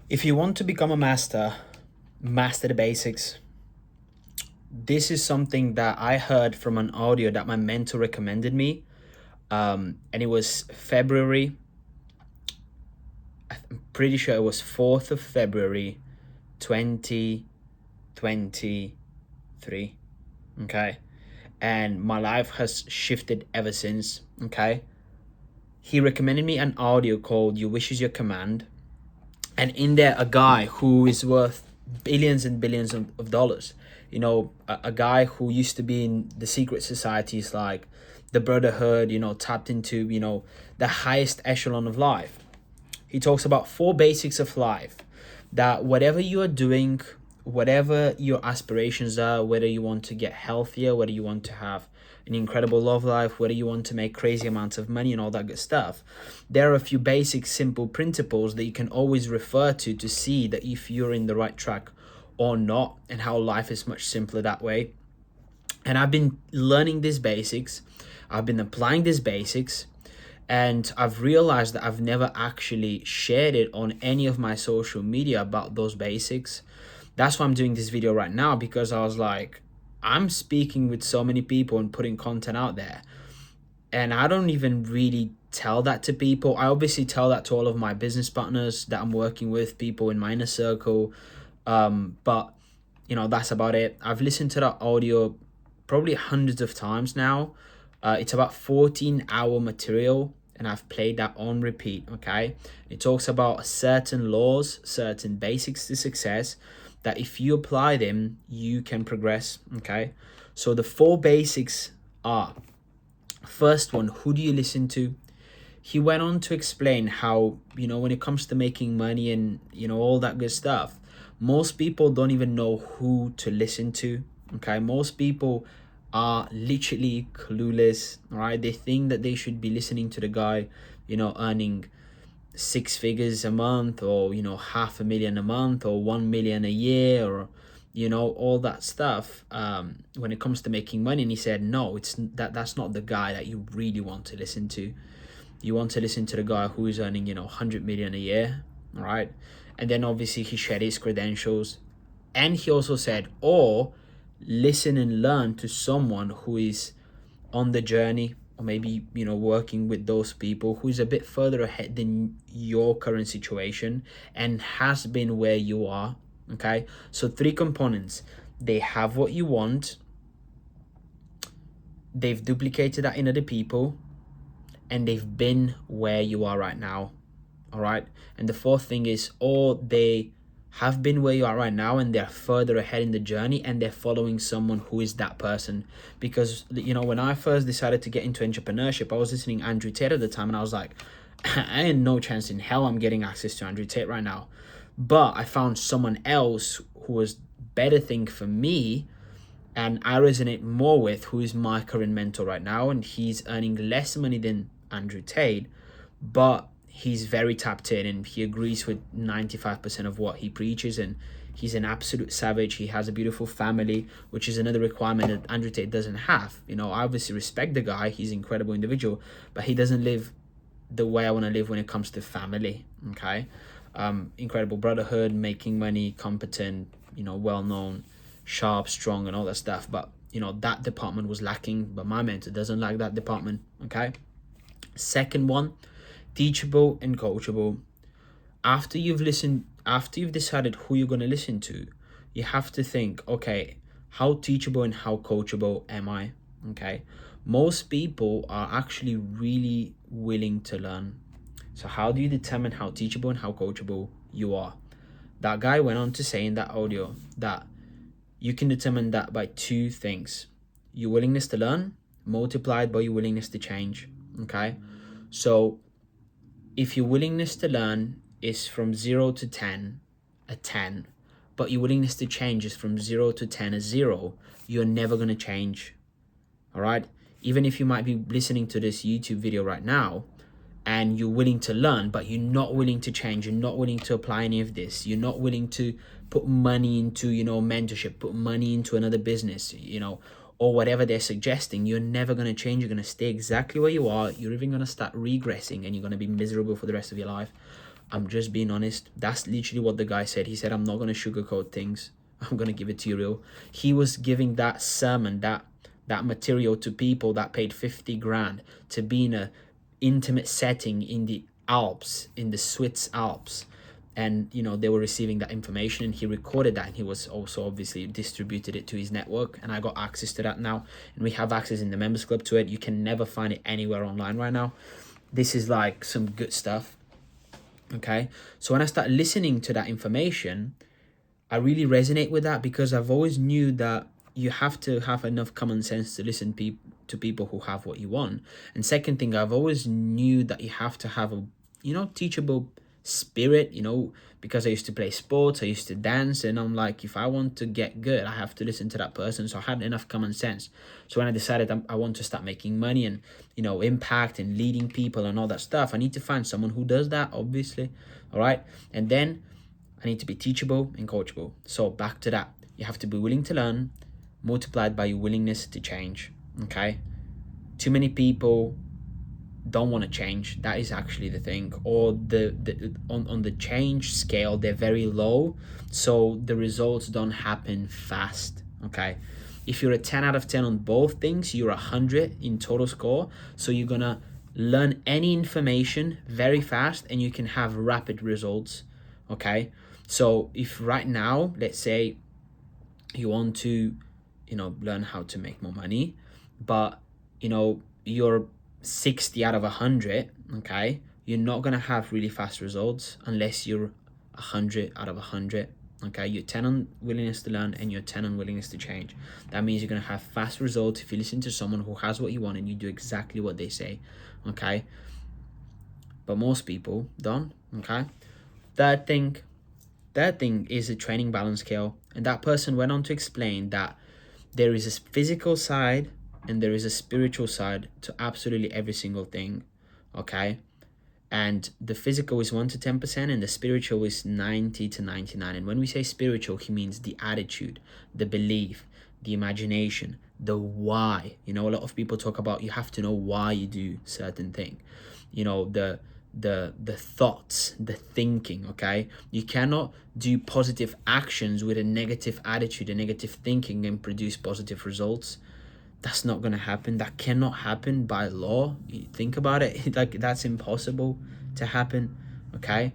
If you want to become a master, master the basics. This is something that I heard from an audio that my mentor recommended me. And it was February. I'm pretty sure it was 4th of February, 2023. Okay. And my life has shifted ever since. Okay. He recommended me an audio called Your Wish Is Your Command. And in there, a guy who is worth billions and billions of dollars, a guy who used to be in the secret societies like the Brotherhood, tapped into, the highest echelon of life. He talks about four basics of life, that whatever you are doing, whatever your aspirations are, whether you want to get healthier, whether you want to have an incredible love life, whether you want to make crazy amounts of money and all that good stuff, there are a few basic simple principles that you can always refer to see that if you're in the right track or not, and how life is much simpler that way. And I've been learning these basics, I've been applying these basics, and I've realized that I've never actually shared it on any of my social media about those basics. That's why I'm doing this video right now, because I was like, I'm speaking with so many people and putting content out there, and I don't even really tell that to people. I obviously tell that to all of my business partners that I'm working with, people in my inner circle, but that's about it. I've listened to that audio probably hundreds of times now. It's about 14-hour material, and I've played that on repeat. Okay, it talks about certain laws, certain basics to success, that if you apply them, you can progress. Okay, so the four basics are: first one, who do you listen to? He went on to explain how, when it comes to making money and, all that good stuff, most people don't even know who to listen to. Okay, most people are literally clueless. All right, they think that they should be listening to the guy, earning six figures a month, or 500,000 a month, or 1 million a year, or all that stuff, when it comes to making money. And he said, no, that's not the guy that you really want to listen to. You want to listen to the guy who is earning 100 million a year. All right, and then obviously he shared his credentials, and he also said, or listen and learn to someone who is on the journey, or maybe working with those people who is a bit further ahead than your current situation and has been where you are. Okay, so three components: they have what you want, they've duplicated that in other people, and they've been where you are right now. All right, and the fourth thing is, or they have been where you are right now and they're further ahead in the journey, and they're following someone who is that person. Because when I first decided to get into entrepreneurship, I was listening to Andrew Tate at the time, and I was like, I had no chance in hell I'm getting access to Andrew Tate right now. But I found someone else who was better thing for me, and I resonate more with, who is my current mentor right now, and he's earning less money than Andrew Tate, but he's very tapped in and he agrees with 95% of what he preaches, and he's an absolute savage. He has a beautiful family, which is another requirement that Andrew Tate doesn't have. I obviously respect the guy, he's an incredible individual, but he doesn't live the way I want to live when it comes to family. Okay, incredible brotherhood, making money, competent, well-known, sharp, strong, and all that stuff. But that department was lacking, but my mentor doesn't like that department. Okay, second one, teachable and coachable. After you've decided who you're going to listen to, you have to think, okay, how teachable and how coachable am I? Okay, most people are actually really willing to learn. So how do you determine how teachable and how coachable you are? That guy went on to say in that audio that you can determine that by two things: your willingness to learn multiplied by your willingness to change. Okay, so if your willingness to learn is from 0 to 10, a 10, but your willingness to change is from 0 to 10, a 0, you're never going to change. All right, even if you might be listening to this YouTube video right now and you're willing to learn, but you're not willing to change, you're not willing to apply any of this, you're not willing to put money into mentorship, put money into another business, or whatever they're suggesting, you're never going to change. You're going to stay exactly where you are. You're even going to start regressing, and you're going to be miserable for the rest of your life. I'm just being honest. That's literally what the guy said. He said, I'm not going to sugarcoat things. I'm going to give it to you real. He was giving that sermon, that material to people that paid 50 grand to be in a intimate setting in the Alps, in the Swiss Alps. And, you know, they were receiving that information, and he recorded that, and he was also obviously distributed it to his network, and I got access to that now, and we have access in the members club to it. You can never find it anywhere online right now. This is like some good stuff. Okay, so when I start listening to that information, I really resonate with that, because I've always knew that you have to have enough common sense to listen to people who have what you want. And second thing, I've always knew that you have to have a, you know, teachable spirit, you know, because I used to play sports, I used to dance, and I'm like, if I want to get good, I have to listen to that person. So I had enough common sense. So when I decided I want to start making money and, you know, impact and leading people and all that stuff, I need to find someone who does that, obviously. All right. And then I need to be teachable and coachable. So back to that, you have to be willing to learn, multiplied by your willingness to change. Okay. Too many people don't want to change. That is actually the thing. Or on the change scale, they're very low, so the results don't happen fast. Okay, if you're a 10 out of 10 on both things, you're 100 in total score. So you're gonna learn any information very fast, and you can have rapid results. Okay, so if right now, let's say you want to, you know, learn how to make more money, but, you know, you're 60 out of 100, okay, you're not going to have really fast results unless you're 100 out of 100. Okay, you're 10 on willingness to learn, and you're 10 on willingness to change. That means you're going to have fast results if you listen to someone who has what you want and you do exactly what they say. Okay, but most people don't. Okay, third thing is a training balance scale, and that person went on to explain that there is a physical side and there is a spiritual side to absolutely every single thing. Okay, and the physical is 1 to 10%, and the spiritual is 90 to 99. And when we say spiritual, he means the attitude, the belief, the imagination, the why. You know, a lot of people talk about you have to know why you do certain thing. You know, the thoughts, the thinking. Okay, you cannot do positive actions with a negative attitude, a negative thinking, and produce positive results. That's not going to happen. That cannot happen by law. You think about it, like, that's impossible to happen. Okay,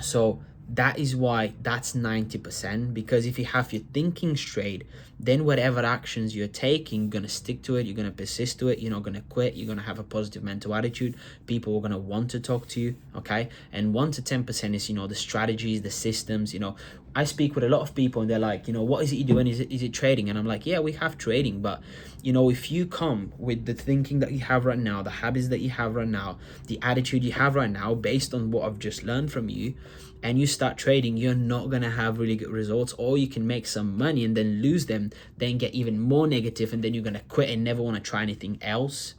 so that is why that's 90%, because if you have your thinking straight, then whatever actions you're taking, you're going to stick to it, you're going to persist to it, you're not going to quit, you're going to have a positive mental attitude, people are going to want to talk to you. Okay, and 1 to 10% is, you know, the strategies, the systems. You know, I speak with a lot of people and they're like, you know, what is it you're doing? Is it trading? And I'm like, yeah, we have trading, but, you know, if you come with the thinking that you have right now, the habits that you have right now, the attitude you have right now, based on what I've just learned from you, and you start trading, you're not going to have really good results, or you can make some money and then lose them, then get even more negative, and then you're going to quit and never want to try anything else.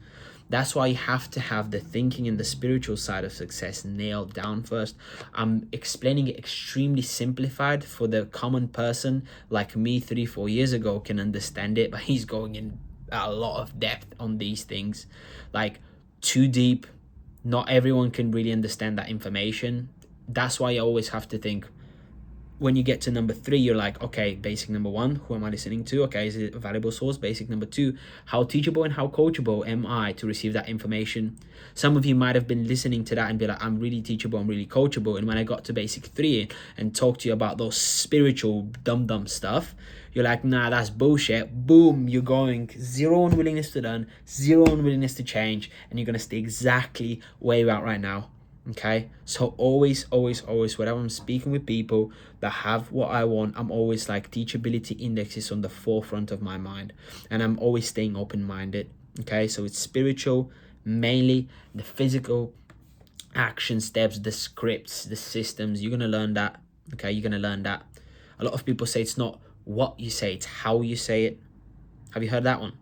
That's why you have to have the thinking and the spiritual side of success nailed down first. I'm explaining it extremely simplified for the common person like me 3-4 years ago can understand it, but he's going in a lot of depth on these things, like too deep. Not everyone can really understand that information. That's why you always have to think, when you get to number 3, you're like, okay, basic number 1, who am I listening to? Okay, is it a valuable source? Basic number 2, how teachable and how coachable am I to receive that information? Some of you might have been listening to that and be like, I'm really teachable, I'm really coachable. And when I got to basic 3 and talk to you about those spiritual dumb stuff, you're like, nah, that's bullshit. Boom, you're going 0 on willingness to learn, 0 on willingness to change, and you're going to stay exactly where you're at right now. Okay, so always, whenever I'm speaking with people that have what I want, I'm always like, teachability index is on the forefront of my mind, and I'm always staying open-minded. Okay, so it's spiritual, mainly the physical action steps, the scripts, the systems. You're gonna learn that. Okay, you're gonna learn that. A lot of people say it's not what you say, it's how you say it. Have you heard that one?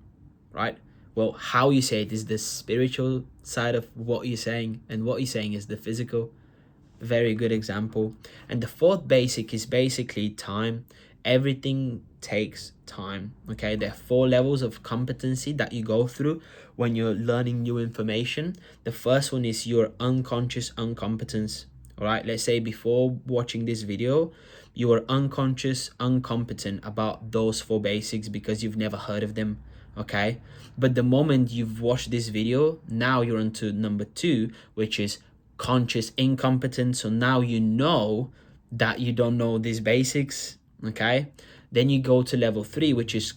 Right? Well, how you say it is the spiritual side of what you're saying, and what you're saying is the physical. Very good example. And the 4th basic is basically time. Everything takes time. Okay, there are 4 levels of competency that you go through when you're learning new information. The first one is your unconscious incompetence. All right, let's say before watching this video, you were unconscious, incompetent about those 4 basics because you've never heard of them. Okay, but the moment you've watched this video, now you're on to number 2, which is conscious incompetence. So now you know that you don't know these basics. Okay, then you go to level 3, which is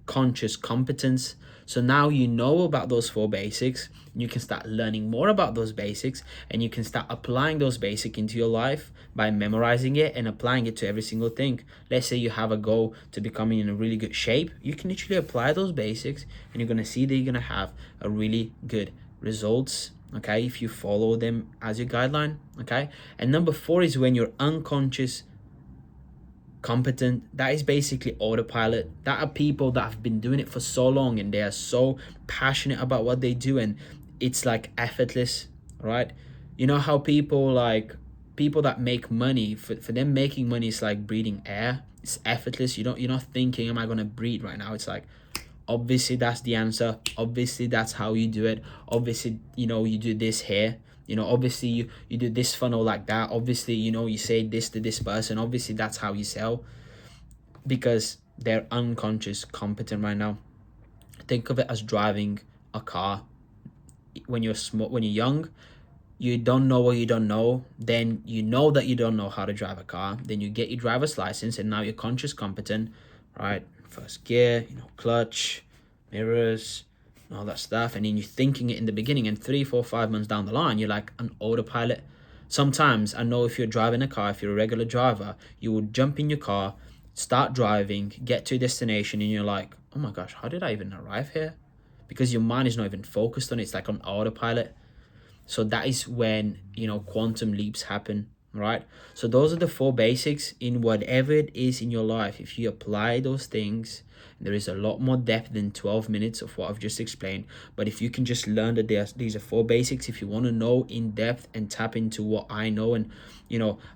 conscious competence. So now you know about those 4 basics. You can start learning more about those basics, and you can start applying those basics into your life by memorizing it and applying it to every single thing. Let's say you have a goal to becoming in a really good shape. You can literally apply those basics, and you're going to see that you're going to have a really good results, okay, if you follow them as your guideline. Okay, and number 4 is when you're unconscious competent. That is basically autopilot. That are people that have been doing it for so long, and they are so passionate about what they do, and it's like effortless, right? You know how people that make money, for them, making money is like breathing air. It's effortless. You're not thinking, am I gonna breathe right now? It's like, obviously that's the answer, obviously that's how you do it, obviously you do this here, obviously you do this funnel like that, obviously you say this to this person, obviously that's how you sell, because they're unconscious competent right now. Think of it as driving a car. When you're young, you don't know what you don't know, then you know that you don't know how to drive a car, then you get your driver's license, and now you're conscious competent, right? First gear, clutch, mirrors, and all that stuff, and then you're thinking it in the beginning, and 3, 4, 5 months down the line, you're like an autopilot. Sometimes, I know if you're driving a car, if you're a regular driver, you would jump in your car, start driving, get to a destination, and you're like, oh my gosh, how did I even arrive here? Because your mind is not even focused on it. It's like on autopilot. So that is when, quantum leaps happen, right? So those are the 4 basics in whatever it is in your life. If you apply those things, there is a lot more depth than 12 minutes of what I've just explained. But if you can just learn that these are 4 basics, if you want to know in depth and tap into what I know, and,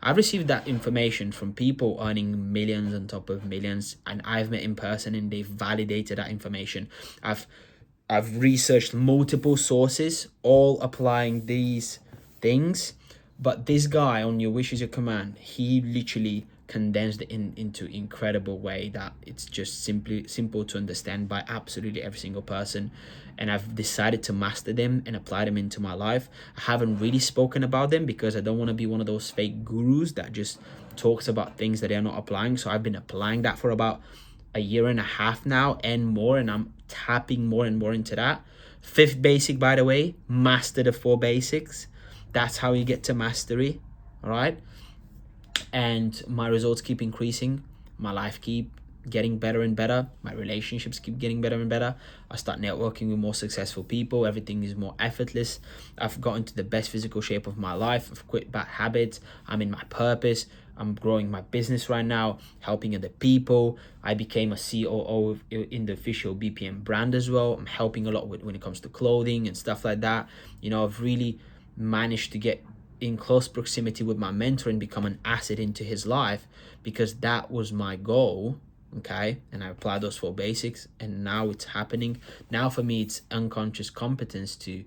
I've received that information from people earning millions on top of millions, and I've met in person, and they've validated that information. I've researched multiple sources, all applying these things, but this guy on Your Wish Is Your Command, he literally condensed it into incredible way that it's just simple to understand by absolutely every single person. And I've decided to master them and apply them into my life. I haven't really spoken about them because I don't want to be one of those fake gurus that just talks about things that they're not applying. So I've been applying that for about a year and a half now and more, and I'm tapping more and more into that. 5th basic, by the way, master the 4 basics. That's how you get to mastery. All right, and my results keep increasing, my life keep getting better and better, my relationships keep getting better and better. I start networking with more successful people, everything is more effortless. I've gotten to the best physical shape of my life, I've quit bad habits, I'm in my purpose, I'm growing my business right now, helping other people. I became a COO in the official BPM brand as well. I'm helping a lot when it comes to clothing and stuff like that. I've really managed to get in close proximity with my mentor and become an asset into his life, because that was my goal. Okay, and I applied those 4 basics, and now it's happening. Now for me, it's unconscious competence to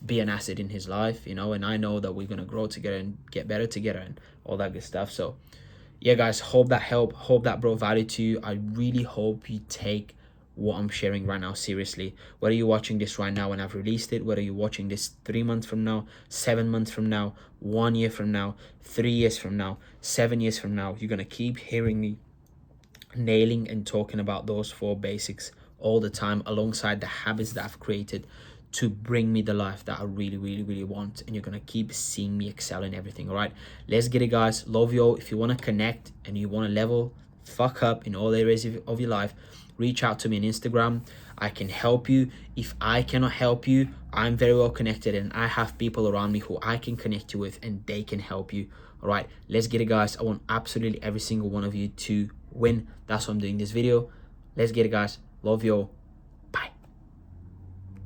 be an asset in his life, and I know that we're gonna grow together and get better together and all that good stuff. So yeah, guys, hope that brought value to you. I really hope you take what I'm sharing right now seriously. Whether you're watching this right now when I've released it, whether you're watching this 3 months from now, 7 months from now, 1 year from now, 3 years from now, 7 years from now, you're gonna keep hearing me nailing and talking about those 4 basics all the time, alongside the habits that I've created to bring me the life that I really, really, really want. And you're gonna keep seeing me excel in everything. All right, let's get it, guys. Love you all. If you want to connect and you want to level fuck up in all areas of your life, reach out to me on Instagram. I can help you. If I cannot help you, I'm very well connected, and I have people around me who I can connect you with, and they can help you. All right, let's get it, guys. I want absolutely every single one of you to win. That's why I'm doing this video. Let's get it, guys. Love you all.